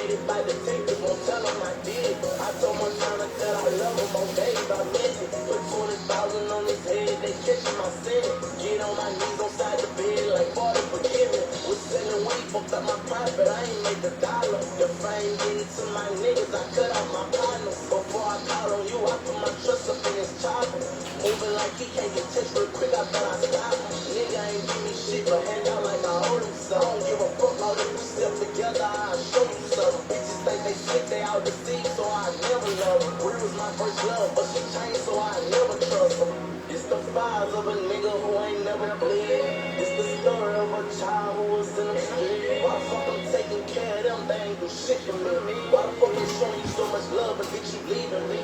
Terminated by detectives, won't tell them I did it. I told my mama that I love him on days, I meant it. Put 20,000 on his head, they catching my sin. Get on my knees on side the bed like 40 forgive me. Was selling weed, fucked up my profit, I ain't made the dollar. The fame getting to my niggas, I cut out my partner. Before I call on you, I put my trust up in his chopper. Moving like he can't get touched real quick, I thought I stopped. Nigga ain't give me shit, but hand out like I owe him some. I don't give a fuck how if we step together, I'll show you something. Bitches think they slick, they out the sea, so I never love them. Real was my first love, but she changed, so I never trust them. It's the files of a nigga who ain't never bled. It's the story of a child who was in the street. Why the fuck I'm taking care of them, they ain't do shit for me. Why the fuck they showing you so much love, but bitch you leaving me?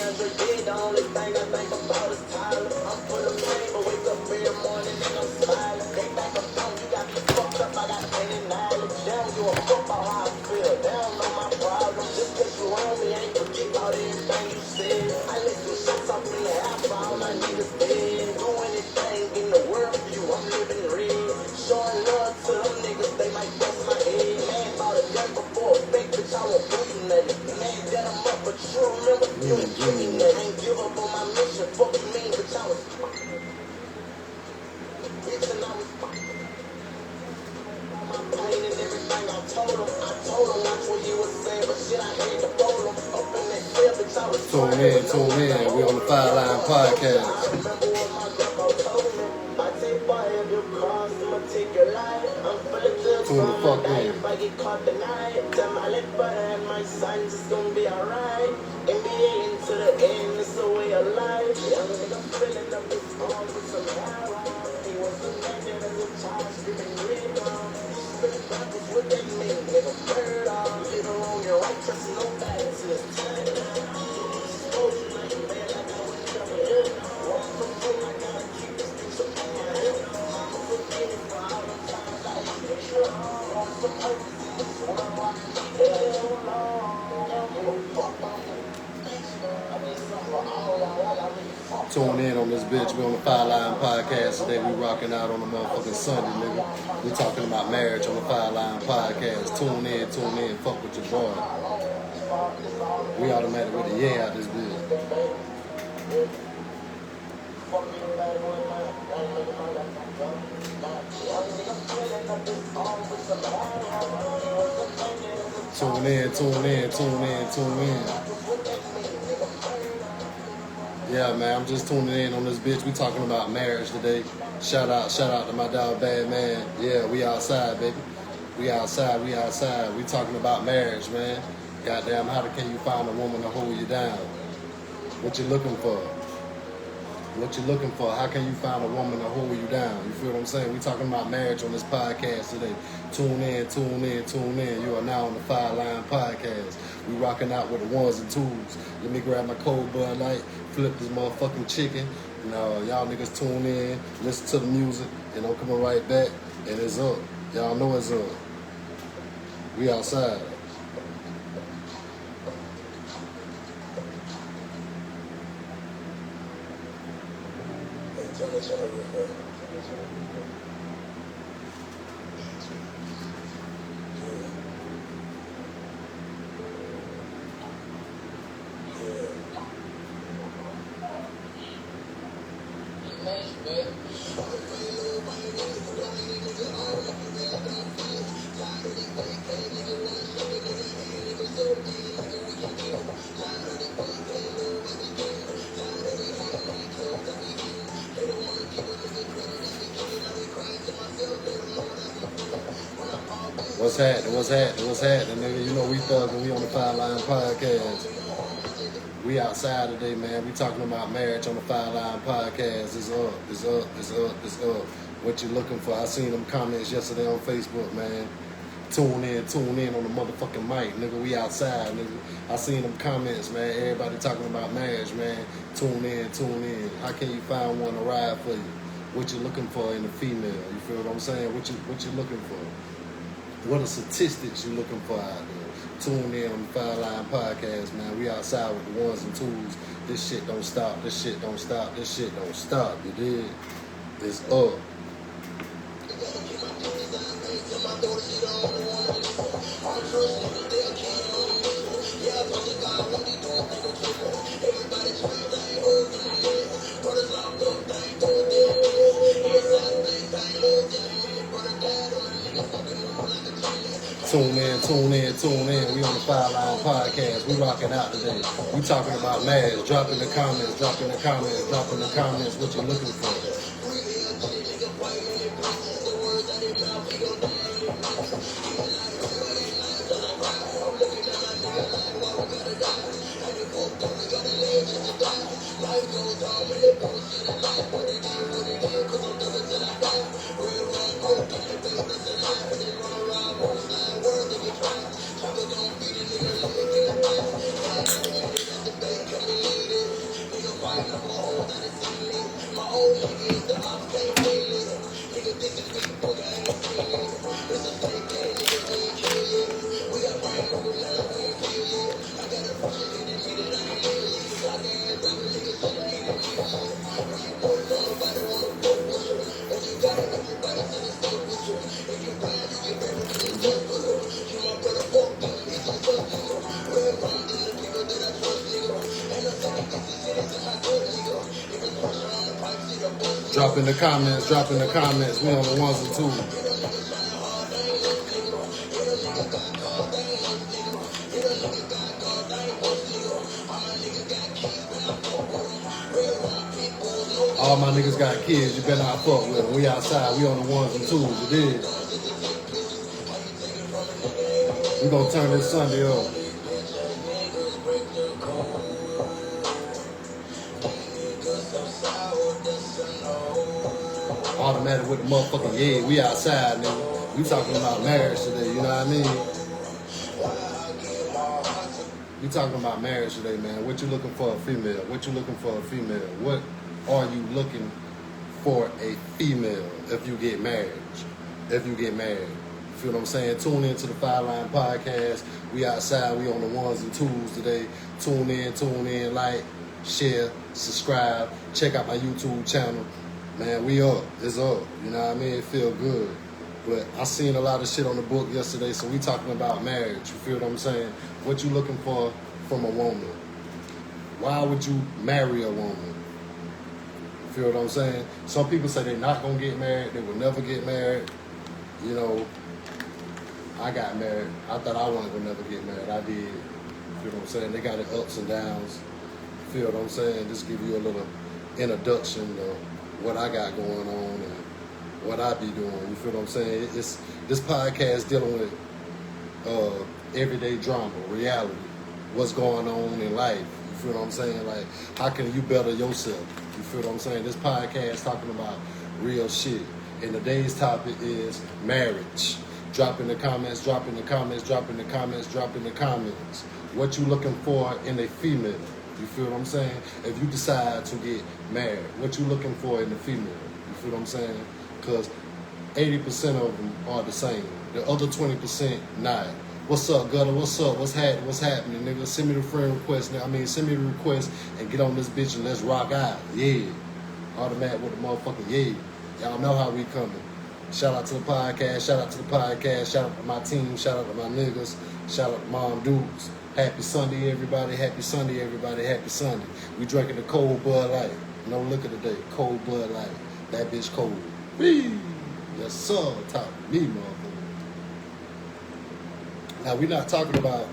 Andre dead, the only thing I think about is Tyler. I'm full of pain, but wake up every morning and I'm smiling. They back up down, you got me fucked up, I got pain and knowledge. They don't give a fuck about how I feel, they don't know my problems. Just cause you around me, I ain't forget about everything you said. I let some shots off in the house, all I need is dead. Do anything in the world for you, I'm living red. Showing love to them niggas, they might bust my head. Man, about a gun before a fake bitch, I won't do you nothing. Man, that I'm up, but you remember, you ain't give me nothing. Ain't give up on my mission, fuck you mean, bitch, I was bitch and I was my pain and everything I told him, watch what you was saying, but shit, I had to fold him. Up in that cell, bitch, I was tune in, we on the Fire Line Podcast. I remember what my grandpa told me. I take fire if you cross, I'ma take your life. I'm feeling good, so I'ma die if I get caught tonight. Tell my left brother and my sons it's gonna be alright. NBA into the end, it's a way of life. Young nigga filling up his arms with some heroin. He was a nigga as a child screaming rhythm. Spit backwards, what they mean, nigga, murder. Little on your right, trust nobody till it's time. Exposure like a man, like I would never live. Walk from home, I gotta keep this bitch up on my hip. Mama forgive me for all the times I used to trip. On some purpose in this world, I keep it hell long. Don't give a fuck on me. Tune in on this bitch. We on the Fire Line Podcast today. We rocking out on a motherfucking Sunday, nigga. We talking about marriage on the Fire Line Podcast. Tune in, fuck with your boy. We automatic with a yeah out this bitch. Tune in. Yeah, man, I'm just tuning in on this bitch. We talking about marriage today. Shout out to my dog Bad Man. Yeah, we outside, baby. We outside. We talking about marriage, man. Goddamn, how can you find a woman to hold you down? What you looking for? How can you find a woman to hold you down? You feel what I'm saying? We talking about marriage on this podcast today. Tune in. You are now on the Fire Line Podcast. We rocking out with the ones and twos. Let me grab my cold Bud Light, flip this motherfucking chicken. Y'all niggas tune in, listen to the music, and I'm coming right back, and it's up. Y'all know it's up. We outside. What's happening, nigga? You know we thuggin', we on the Fire Line Podcast. We outside today, man. We talking about marriage on the Fire Line Podcast. It's up. What you looking for? I seen them comments yesterday on Facebook, man. Tune in on the motherfucking mic, nigga. We outside, nigga. I seen them comments, man. Everybody talking about marriage, man. Tune in. How can you find one to ride for you? What you looking for in a female? You feel what I'm saying? What you looking for? What are statistics you looking for out there? Tune in on the Fire Line Podcast, man. We outside with the ones and twos. This shit don't stop. You dig? It's up. I'm Tune in, tune in, tune in. We on the Fire Line Podcast. We rocking out today. We talking about marriage. Drop in the comments, drop in the comments, drop in the comments what you're looking for. Drop in the comments, drop in the comments. We on the ones and twos. All my niggas got kids, you better not fuck with them. We outside, we on the ones and twos, you dig? We gonna turn this Sunday up. Automatic with the motherfucking yeah, we outside, nigga. We talking about marriage today, you know what I mean? We talking about marriage today, man. What you looking for a female? What you looking for a female? What are you looking for a female if you get married? If you get married. You feel what I'm saying? Tune into the Fire Line Podcast. We outside, we on the ones and twos today. Tune in, like, share, subscribe, check out my YouTube channel. Man, we up. It's up. You know what I mean? It feel good. But I seen a lot of shit on the book yesterday, so we talking about marriage. You feel what I'm saying? What you looking for from a woman? Why would you marry a woman? You feel what I'm saying? Some people say they're not going to get married. They will never get married. You know, I got married. I thought I wasn't going to never get married. I did. You feel what I'm saying? They got their ups and downs. You feel what I'm saying? Just give you a little introduction to what I got going on and what I be doing. You feel what I'm saying? It's this podcast dealing with everyday drama, reality, what's going on in life. You feel what I'm saying? Like, how can you better yourself? You feel what I'm saying? This podcast talking about real shit. And today's topic is marriage. Drop in the comments, drop in the comments, drop in the comments, drop in the comments. What you looking for in a female? You feel what I'm saying? If you decide to get married, what you looking for in a female? You feel what I'm saying? Because 80% of them are the same. The other 20% not. What's up, Gutter? What's up? What's happening, nigga? Send me the friend request. Send me the request and get on this bitch and let's rock out. Yeah. Automatic with the motherfucking yeah. Y'all know how we coming. Shout out to the podcast. Shout out to the podcast. Shout out to my team. Shout out to my niggas. Shout out to Mom Dudes. Happy Sunday, everybody. Happy Sunday, everybody. Happy Sunday. We drinking the cold Bud Light. No liquor today. Cold Bud Light. That bitch cold. Wee! Yes, sir. Talk to me, motherfucker. Now, we're not talking about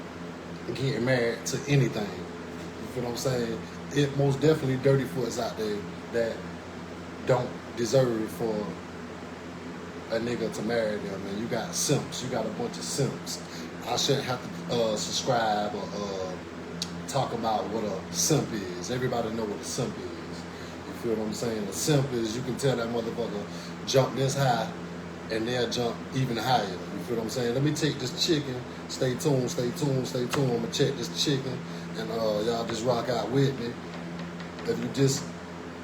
getting married to anything. You feel what I'm saying? It most definitely dirty foots out there that don't deserve for a nigga to marry them. And you got simps. You got a bunch of simps. I shouldn't have to subscribe or talk about what a simp is. Everybody know what a simp is. You feel what I'm saying? A simp is, you can tell that motherfucker jump this high and they'll jump even higher. You feel what I'm saying? Let me take this chicken. Stay tuned, stay tuned, stay tuned. I'm gonna check this chicken and y'all just rock out with me. If you just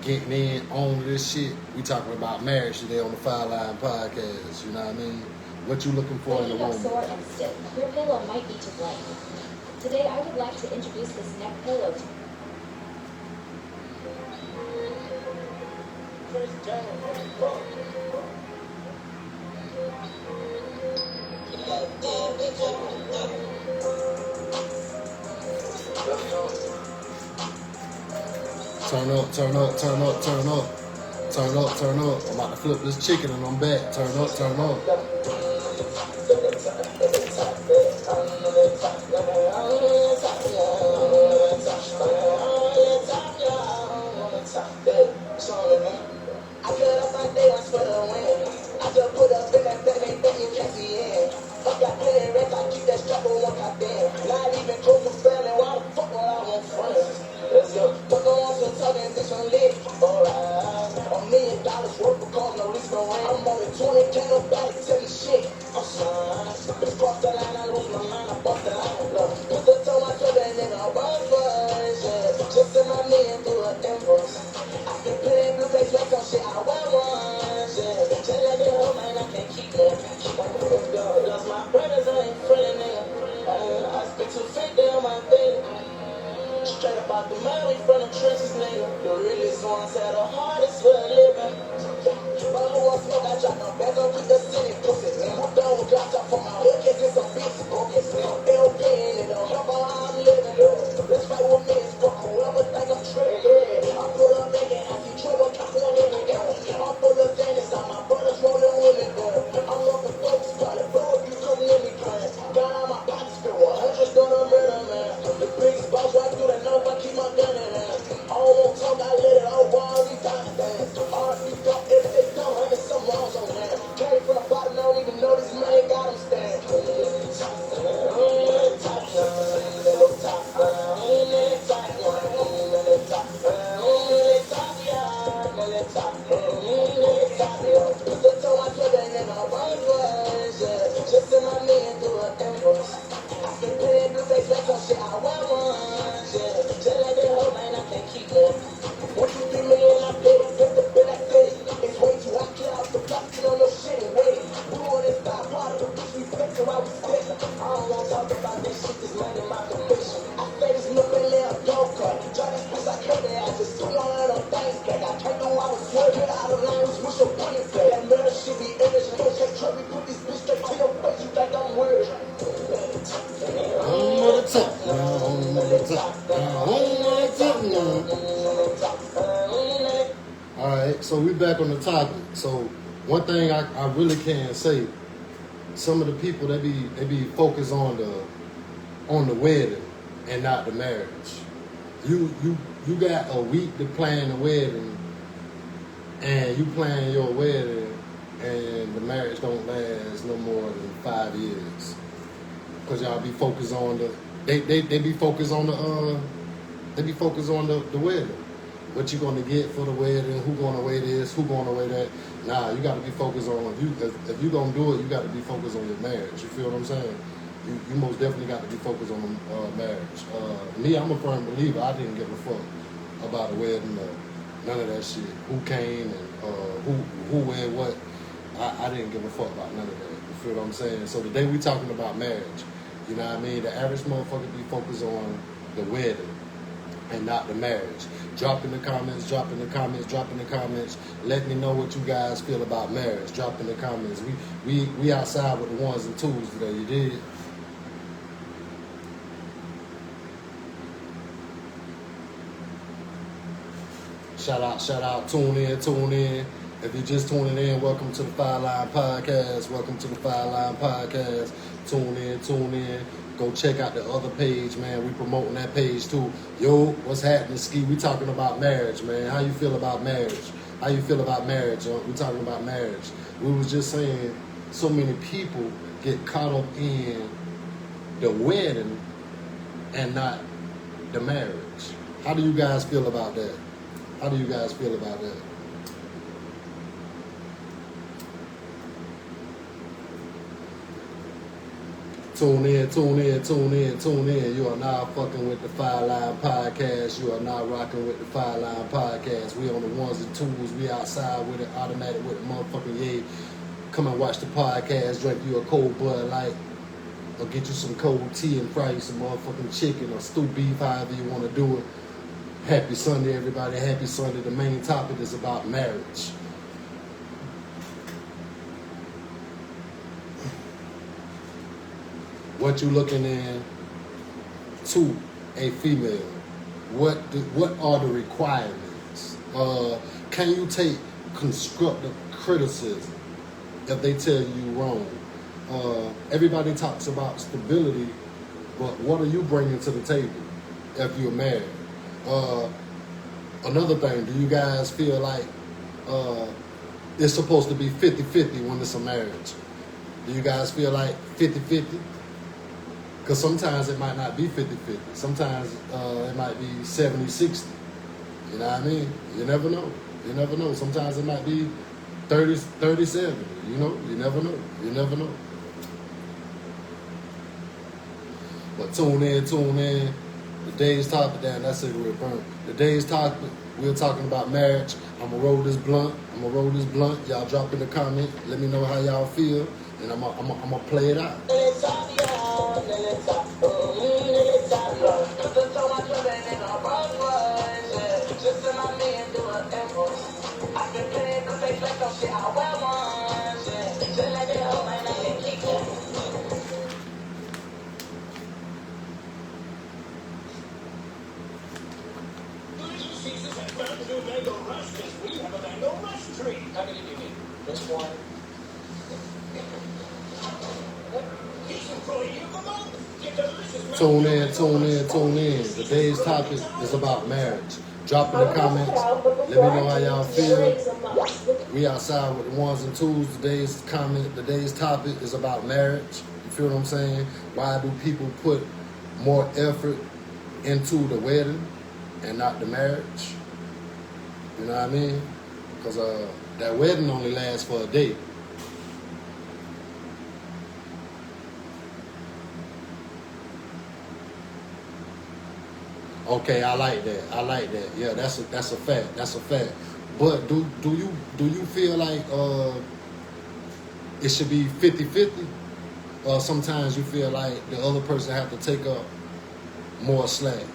getting in on this shit, we talking about marriage today on the Fire Line Podcast. You know what I mean? What you looking for in a woman? Sore and stiff. Your pillow might be to blame. Today I would like to introduce this neck pillow to Turn up, turn up, turn up, turn up. Turn up, turn up. I'm about to flip this chicken and I'm back. Turn up, turn up. fuck I damn. Not even close to family, why the fuck would I want friends? Let's go. Fuck on some talking, bitch, I'm lit. Alright. $1 million worth of cars, no risk, no rain. I'm only 20, can't nobody tell me shit. I'm fine. Bitch, cross the line, I lose my mind, I bust the line. Look, put the toe, I told that nigga, I'm run first, yeah. Just send my million through an invoice. I can play in blue face, like some shit, I wear once, yeah. Just like the whole man, I can't keep it. Lost my brothers, I ain't friendly, nigga. I speak too fake, they on my thing. Straight up out the mud, we from the trenches, nigga. The realest ones had the hardest for a living. But who wants smoke? I drop no back up with the city pussy. Who don't drop top for my hook and get some beats broken. LP and it don't help on how I'm living. Let's fight with me, it's fuck whoever think I'm tripping. I pull up nigga, I see trouble, I want every day. I'm full of things, all my brothers rolling with me, girl. I'm looking folks, probably bro, you come near me, crying. Got on my pockets, filled with hundreds, don't murder, man. The biggest boss right through the know if I keep my gun in hand. I don't want talk, I let it all wild, we got it, man. R.I.P. dump, if they dumb, I get some wrong, so man. Came from the bottom, I don't even know this man got him stand. Just in my million through an invoice. I can pay in blue face like some shit, I wear once, yeah. Just like the whole man, I can't keep it. 1, 2, 3 million, I pay it, get the bill, I pay it. It's way too hot, clear out the block, you know no shit and wait. We on this stop, part of the bitch, we flexing while we spitting. I don't wanna talk about this shit, this money, my conviction. I say this milk and let a dog cut. Try this bitch, I cut it, I just swing on it on things, cause I can't do I was swerving out of line, wish your point is play. That murder shit be image, no shake, try me put this bitch straight to your face, you think I'm weird. On the top, now on the top, now on the top now. All right, so we back on the topic. So one thing I really can say, some of the people they be focused on the wedding and not the marriage. You got a week to plan the wedding, and you plan your wedding, and the marriage don't last no more than 5 years. Cause y'all be focused on they be focused on the wedding. What you gonna get for the wedding? Who gonna weigh this? Who gonna weigh that? Nah, you gotta be focused on if you gonna do it, you gotta be focused on your marriage. You feel what I'm saying? You most definitely got to be focused on marriage. Me, I'm a firm believer. I didn't give a fuck about the wedding or none of that shit. Who came and who where what. I didn't give a fuck about none of that. You feel what I'm saying? So today we talking about marriage. You know what I mean? The average motherfucker be focused on the wedding and not the marriage. Drop in the comments, drop in the comments, drop in the comments. Let me know what you guys feel about marriage. Drop in the comments. We outside with the ones and twos today, you did? Shout out, tune in. If you're just tuning in, welcome to the Fire Line Podcast. Welcome to the Fire Line Podcast. Tune in. Go check out the other page, man. We promoting that page too. Yo, what's happening, Ski? We talking about marriage, man. How you feel about marriage? How you feel about marriage? We talking about marriage. We was just saying so many people get caught up in the wedding and not the marriage. How do you guys feel about that? How do you guys feel about that? Tune in. You are now fucking with the Fire Line Podcast. You are now rocking with the Fire Line Podcast. We on the ones and twos. We outside with it, automatic with the motherfucking yay. Come and watch the podcast. Drink you a cold Bud Light. Or get you some cold tea and fry you some motherfucking chicken or stew beef, however you want to do it. Happy Sunday, everybody. Happy Sunday. The main topic is about marriage. What you looking in to a female? What are the requirements? Can you take constructive criticism if they tell you wrong? Everybody talks about stability, but what are you bringing to the table if you're married? Another thing, do you guys feel like it's supposed to be 50-50 when it's a marriage? Do you guys feel like 50-50? Because sometimes it might not be 50-50. Sometimes it might be 70-60. You know what I mean? You never know. You never know. Sometimes it might be 30-70. You know? You never know. You never know. But tune in. Today's topic, damn, that cigarette burn. Today's topic, we're talking about marriage. I'm gonna roll this blunt. Y'all drop in the comment. Let me know how y'all feel, and I'm gonna play it out. We have a mango rush tree. How many do you need? Just one. Tune in. Today's topic is about marriage. Drop in the comments. Let me know how y'all feel. We outside with the ones and twos. Today's topic is about marriage. You feel what I'm saying? Why do people put more effort into the wedding and not the marriage? You know what I mean? Because that wedding only lasts for a day. Okay, I like that. Yeah, that's a fact. But do you feel like it should be 50-50? Or sometimes you feel like the other person have to take up more slack?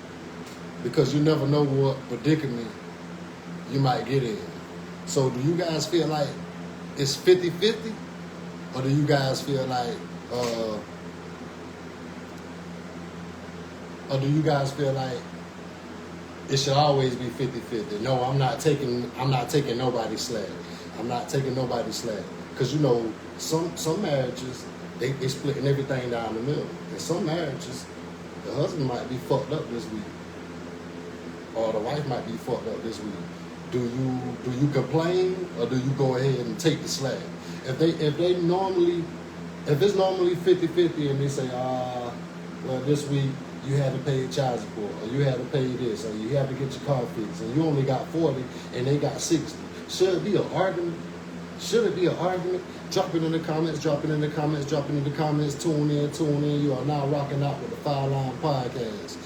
Because you never know what predicament you might get in. So do you guys feel like it's 50-50? Or do you guys feel like it should always be 50-50? No, I'm not taking nobody's slack. Because you know, some marriages, they splitting everything down the middle. In some marriages, the husband might be fucked up this week. Or the wife might be fucked up this week. Do you complain, or do you go ahead and take the slack? If it's normally 50-50 and they say, well, this week you had to pay child support, or you had to pay this, or you had to get your car fixed, and you only got 40 and they got 60. Should it be an argument? Drop it in the comments. Tune in. You are now rocking out with the Fire Line Podcast.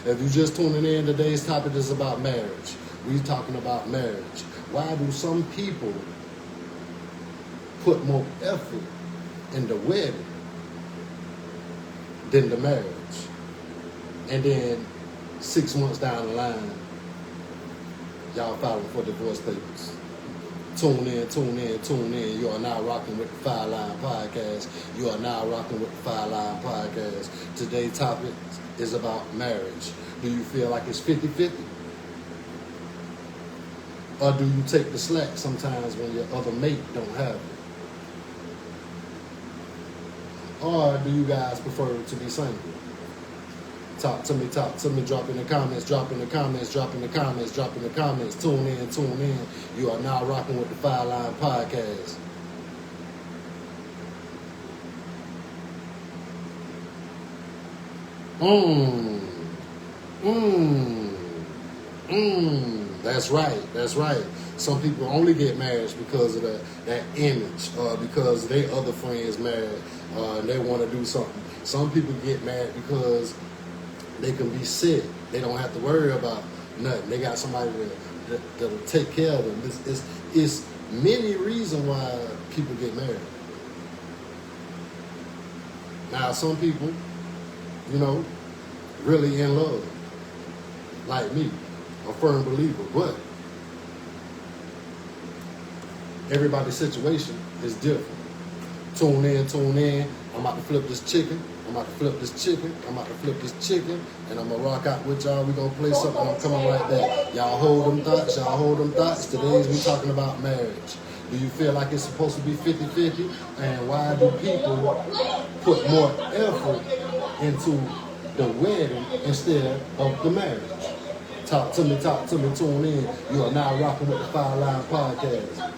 If you just tuning in, today's topic is about marriage. We're talking about marriage. Why do some people put more effort in the wedding than the marriage? And then 6 months down the line, y'all filing for divorce papers. Tune in. You are now rocking with the Fire Line Podcast. Today's topic is about marriage. Do you feel like it's 50-50? Or do you take the slack sometimes when your other mate don't have it? Or do you guys prefer to be single? Talk to me. Drop in the comments. Tune in. You are now rocking with the Fire Line Podcast. That's right. Some people only get married because of that image, because their other friends married, and they want to do something. Some people get married because they can be sick. They don't have to worry about nothing. They got somebody that'll take care of them. It's many reasons why people get married. Now, some people, you know, really in love, like me, a firm believer, but everybody's situation is different. Tune in. I'm about to flip this chicken. And I'm going to rock out with y'all. We're going to play something. I'm coming right back. Y'all hold them thoughts. Today's we talking about marriage. Do you feel like it's supposed to be 50-50? And why do people put more effort into the wedding instead of the marriage? Talk to me. Tune in. You are now rocking with the Fire Line Podcast.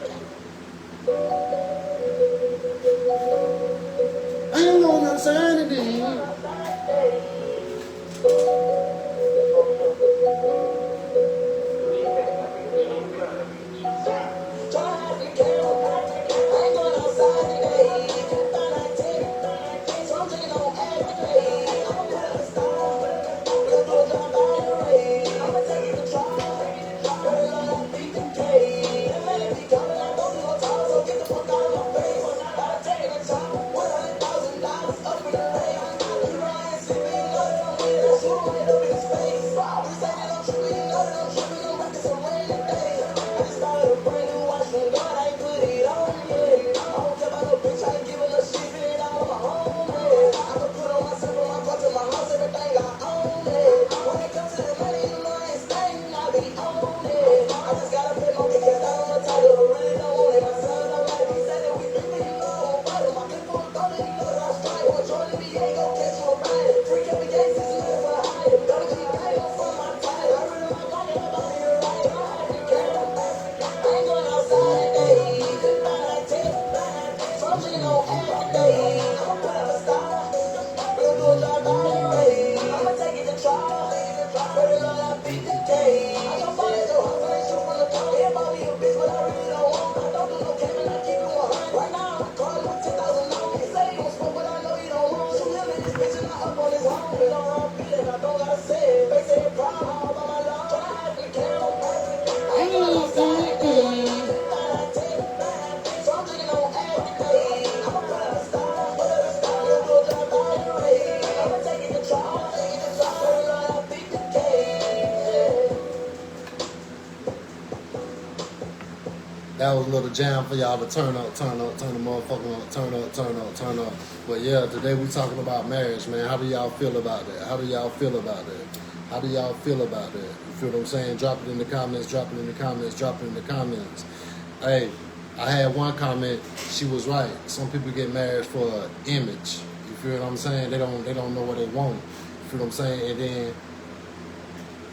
was a little jam for y'all to turn up, turn the motherfucking up, turn up. But yeah, today we talking about marriage, man. How do y'all feel about that? How do y'all feel about that? How do y'all feel about that? You feel what I'm saying? Drop it in the comments, drop it in the comments, drop it in the comments. Hey, I had one comment, she was right. Some people get married for an image. You feel what I'm saying? They don't know what they want. You feel what I'm saying? And then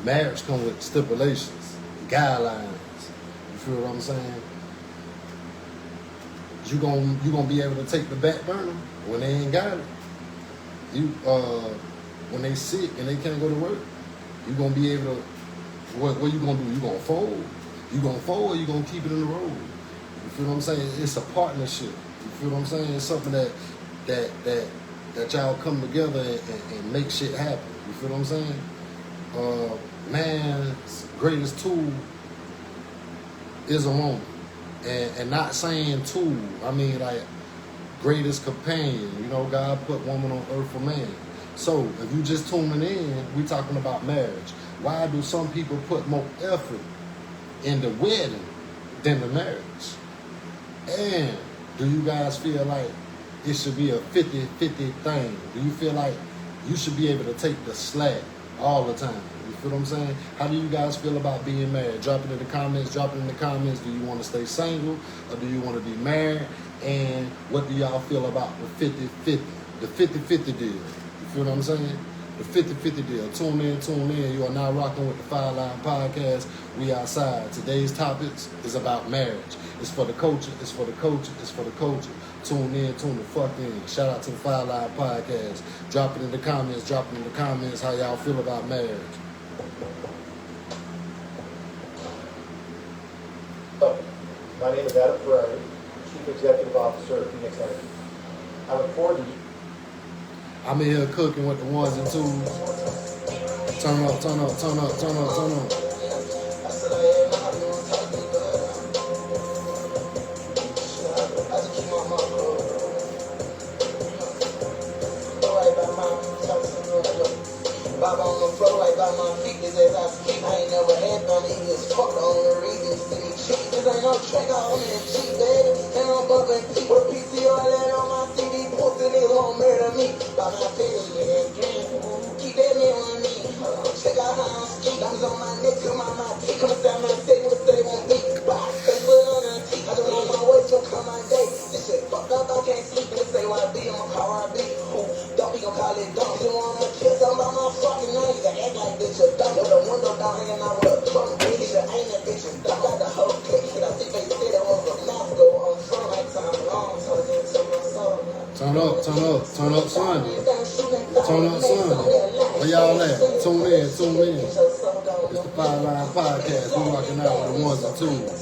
marriage comes with stipulations, guidelines. You feel what I'm saying? You gonna be able to take the back burner when they ain't got it. You when they sick and they can't go to work, you gonna be able to. What you gonna do? You gonna fold? You gonna fold, or you gonna keep it in the road? You feel what I'm saying? It's a partnership. You feel what I'm saying? It's something that y'all come together and make shit happen. You feel what I'm saying? Man's greatest tool is a woman. And not saying tool, I mean like greatest companion. You know, God put woman on earth for man. So if you just tuning in, we talking about marriage. Why do some people put more effort in the wedding than the marriage? And do you guys feel like it should be a 50-50 thing? Do you feel like you should be able to take the slack all the time? You feel what I'm saying? How do you guys feel about being married? Drop it in the comments. Drop it in the comments. Do you want to stay single or do you want to be married? And what do y'all feel about the 50-50? The 50-50 deal. You feel what I'm saying? The 50-50 deal. Tune in. You are now rocking with the Fire Line Podcast. We outside. Today's topics is about marriage. It's for the culture. It's for the culture. It's for the culture. Tune the fuck in. Shout out to the Fire Line Podcast. Drop it in the comments. Drop it in the comments how y'all feel about marriage. My name is Adam Ferrari, Chief Executive Officer of Phoenix Energy. I look forward to you. I'm in here cooking with the ones and twos. Turn up. Bob on the floor right by my feet, this as I speak. I ain't never had none of these. Fuck the only reason to see me cheap. This ain't no trick, I'm in cheap, baby. And I'm bumping P with a PCR land on my CD. Pussy niggas won't murder me. By my fingers, nigga. Keep that man on me. Check out how I'm ski. Diamonds on my neck, come on my teeth. Come inside my state, what they won't be. Box, they put on the teeth. I don't know my way, so come my day. This shit fucked up, I can't sleep. They say what I be, I'm a car I be. Don't be gon' call it dumb. You wanna kiss on my fucking name? You act like bitch a dumb. With the window down, hanging out with a drunk bitch. You ain't that bitch a dumb. Got the whole clique. I think they said it was a mouth go on front like time long. Turn into my soul. Turn up, son. Where y'all at? Tune in. It's the Fire Line Podcast. We rocking out with the ones and twos.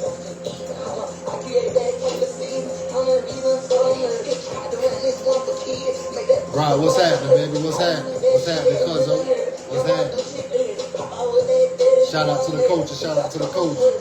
Right, what's happening, baby? What's happening, cuzzo? What's happening? Shout out to the coaches.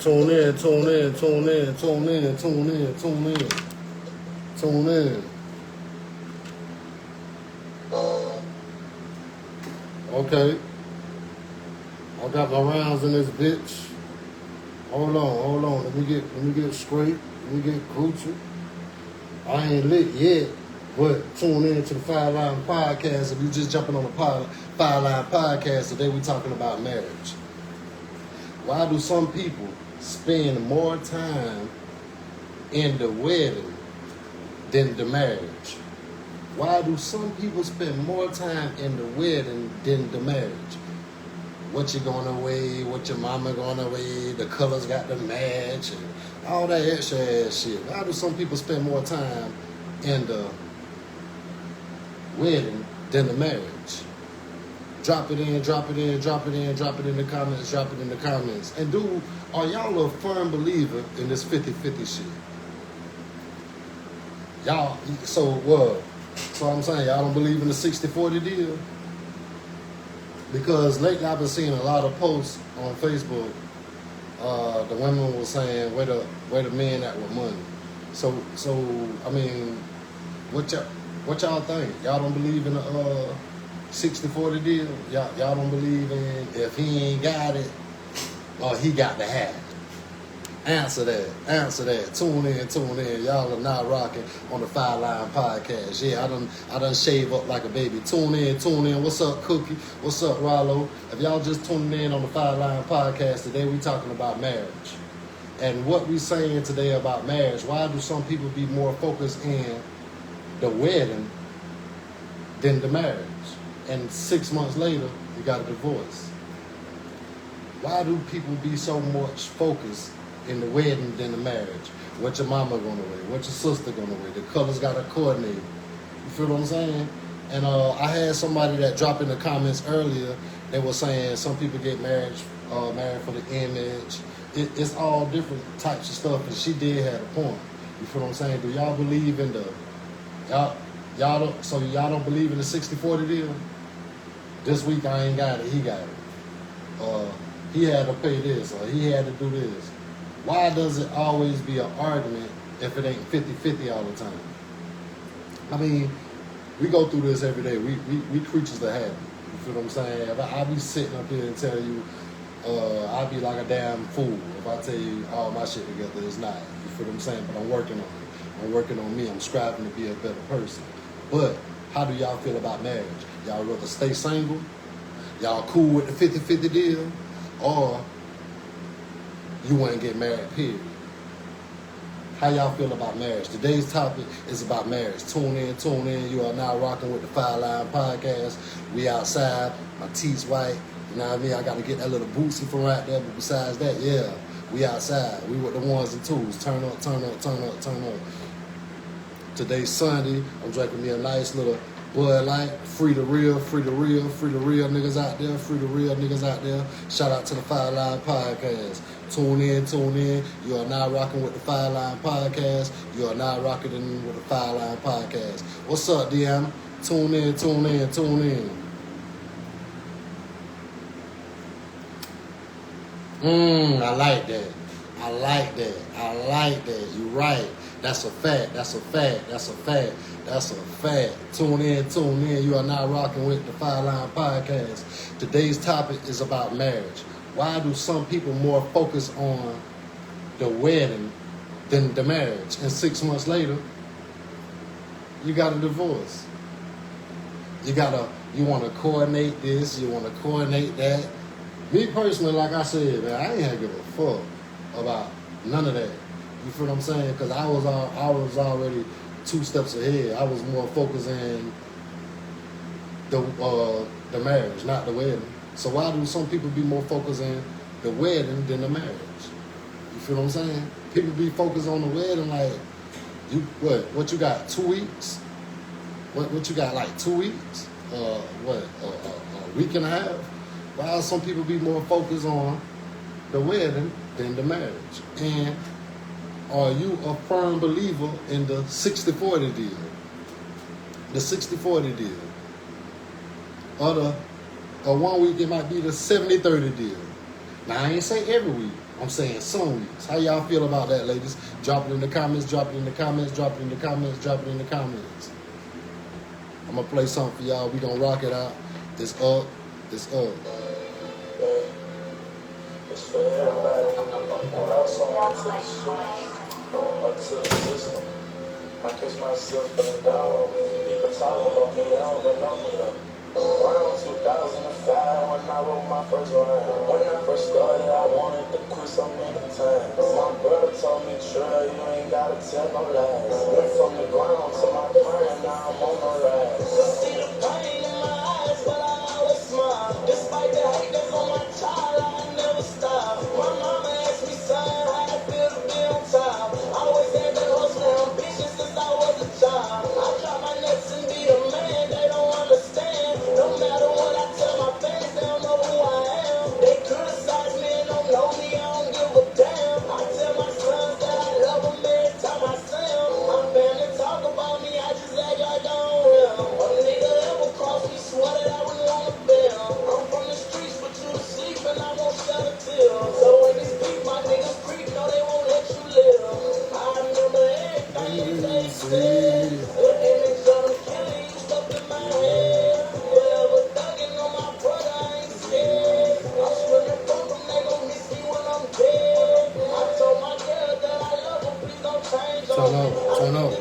Tune in, tune in, tune in, tune in, tune in, tune in, tune in. Okay. I got my rounds in this bitch. Hold on. Let me get straight. Let me get Gucci. I ain't lit yet, but tune in to the Five Line Podcast. If you just jumping on the Five Line Podcast, today we talking about marriage. Why do some people spend more time in the wedding than the marriage? Why do some people spend more time in the wedding than the marriage? What you gonna weigh, what your mama gonna weigh, the colors got to match, and all that extra ass shit. Why do some people spend more time in the wedding than the marriage? Drop it in the comments. And dude, are y'all a firm believer in this 50-50 shit? Y'all, so what? So I'm saying y'all don't believe in the 60-40 deal? Because lately I've been seeing a lot of posts on Facebook. The women were saying, where the men at with money? So I mean, what y'all think? Y'all don't believe in the 60-40 deal? Y'all don't believe in if he ain't got it, or he got to have it? Answer that. Tune in. Y'all are now rocking on the Five Line Podcast. Yeah, I done shave up like a baby. Tune in. What's up, Cookie? What's up, Rollo? If y'all just tuning in on the Five Line Podcast, today we talking about marriage. And what we saying today about marriage, why do some people be more focused in the wedding than the marriage? And 6 months later, you got a divorce. Why do people be so much focused in the wedding than the marriage? What your mama gonna wear? What your sister gonna wear? The colors gotta coordinate. You feel what I'm saying? And I had somebody that dropped in the comments earlier. They were saying some people get married for the image. It's all different types of stuff. And she did have a point. You feel what I'm saying? Do y'all believe in the y'all don't believe in the 60-40 deal? This week I ain't got it. He got it. He had to pay this, or he had to do this. Why does it always be an argument if it ain't 50-50 all the time? I mean, we go through this every day. We creatures of habit. You feel what I'm saying? If I be sitting up here and tell you, I'd be like a damn fool if I tell you all my shit together. It's not. You feel what I'm saying? But I'm working on it. I'm working on me. I'm striving to be a better person. But how do y'all feel about marriage? Y'all rather stay single? Y'all cool with the 50-50 deal? Or you want to get married, period? How y'all feel about marriage? Today's topic is about marriage. Tune in. You are now rocking with the Five Line Podcast. We outside. My teeth's white. You know what I mean? I got to get that little bootsy from right there. But besides that, yeah, we outside. We with the ones and twos. Turn up. Today's Sunday. I'm drinking me a nice little Bud Light. Free the real niggas out there. Shout out to the Five Line Podcast. Tune in. You are now rocking with the Five Line Podcast. You are now rocking with the Five Line Podcast. What's up, Deanna? Tune in. I like that. You right. That's a fact. Tune in. You are now rocking with the Five Line Podcast. Today's topic is about marriage. Why do some people more focus on the wedding than the marriage? And 6 months later, you got a divorce. You want to coordinate this, you want to coordinate that. Me personally, like I said, man, I ain't had to give a fuck about none of that. You feel what I'm saying? Because I was already 2 steps ahead. I was more focused in the marriage, not the wedding. So why do some people be more focused in the wedding than the marriage? You feel what I'm saying? People be focused on the wedding like, what you got, 2 weeks? What you got, like 2 weeks? A week and a half? Why some people be more focused on the wedding than the marriage? And are you a firm believer in the 60-40 deal? The 60-40 deal. Or 1 week it might be the 70-30 deal. Now I ain't say every week. I'm saying songs. How y'all feel about that, ladies? Drop it in the comments, drop it in the comments, drop it in the comments, drop it in the comments. I'm gonna play something for y'all. We gonna rock it out. It's up. It's up. It's for everybody. When I was on to the street, up to the system, I catch myself feeling down. People talking about me, I don't even know me though. Around 2005, when I wrote my first rhyme. When I first started, I wanted to quit so many times. My brother told me, Trey, you ain't gotta tell no lies. Went from the ground to my prime, now I'm on the rise. See the pain in my eyes, but I always smile. Despite the hate that's on my child, I never stop. My mama asked me, son, how it feel to be on top. I always had that hustle ambition since I was a child. I drop my nuts and be the man, they don't understand. No matter what I tell my fans, they don't know who I am. They criticize me and don't know me, I don't give a damn. I tell my sons that I love them every time I see them. My family talk about me, I just act like I don't real. A nigga ever cross me, swear that I wouldn't want to fail. I'm from the streets, but you to sleep and I won't shed a tear. So when these beat, my niggas creep, no they won't let you live. I remember everything they said. The image of them killing you stuck in my head. Forever thugging on my brother, I ain't scared. I'm swimming from them, they gon' miss me when I'm dead. I told my girl that I love her, please don't change on me. Turn up.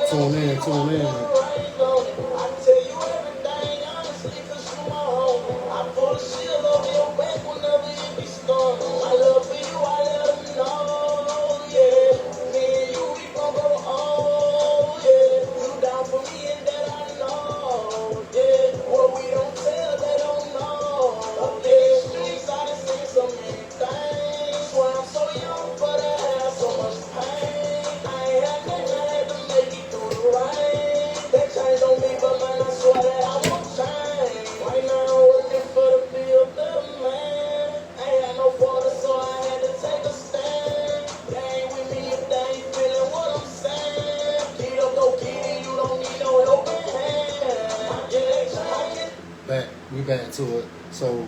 Tune in, tune in. I tell you everything honestly, cause you my homie. I pull the shield over your back whenever it be stormy. My love for you, I let them know, yeah. Me and you, we gon' go on, yeah. You down for me and that I know, yeah. What we don't tell, they don't know. Up in the streets, I done seen so many things. Swear I'm so young, but I have so much pain. I ain't had nothing, I had to make it through the rain. They changed on me, but man, I swear that I won't change. Right now I'm working for the bill, better man. Ain't had no father, so I had to take a stand. They ain't with me if they ain't feeling what I'm saying. Get up, go get it, you don't need no helping hand. Yeah, they trying. We back to it. So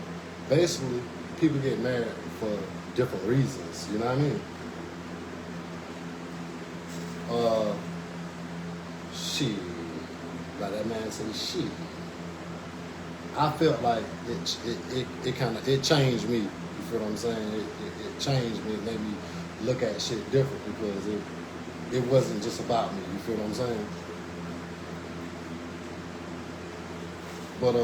basically, people get married for different reasons. You know what I mean? Shit. Like that man said, shit. I felt like it kind of changed me. You feel what I'm saying? It changed me. It made me look at shit different because it wasn't just about me. You feel what I'm saying? But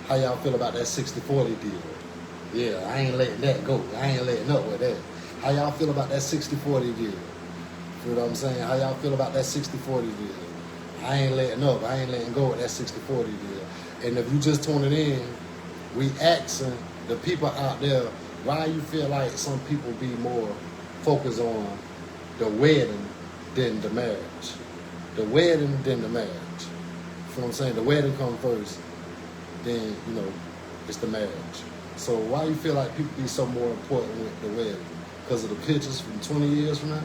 how y'all feel about that 60-40 deal? Yeah, I ain't letting that go. I ain't letting up with that. How y'all feel about that 60-40 deal? Feel what I'm saying? How y'all feel about that 60-40 deal? I ain't letting up. I ain't letting go with that 60-40 deal. And if you just tuning in, we asking the people out there, why you feel like some people be more focused on the wedding than the marriage? The wedding than the marriage. You know what I'm saying? The wedding come first, then, you know, it's the marriage. So why you feel like people be so more important with the wedding? Because of the pictures from 20 years from now?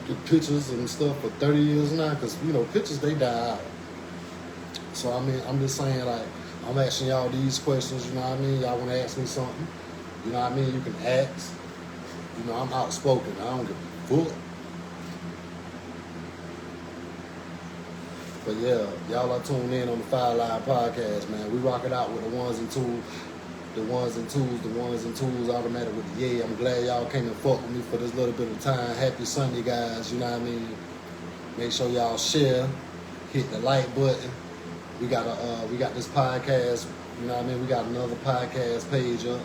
The pictures and stuff for 30 years now? Because, you know, pictures, they die out. So, I mean, I'm just saying, like, I'm asking y'all these questions, you know what I mean? Y'all want to ask me something? You know what I mean? You can ask. You know, I'm outspoken. I don't give a fuck. But yeah, y'all are tuned in on the Fire Line Podcast, man. We rock it out with the ones and twos. The ones and twos, automatic with the yeah. I'm glad y'all came and fuck with me for this little bit of time. Happy Sunday, guys. You know what I mean? Make sure y'all share, hit the like button. We got this podcast. You know what I mean? We got another podcast page up.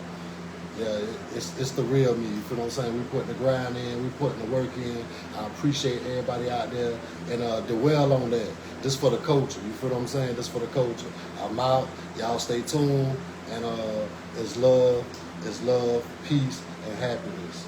Yeah, it's the real me. You feel what I'm saying? We putting the grind in, we putting the work in. I appreciate everybody out there and dwell on that. This for the culture. You feel what I'm saying? This for the culture. I'm out. Y'all stay tuned. And it's love, peace, and happiness.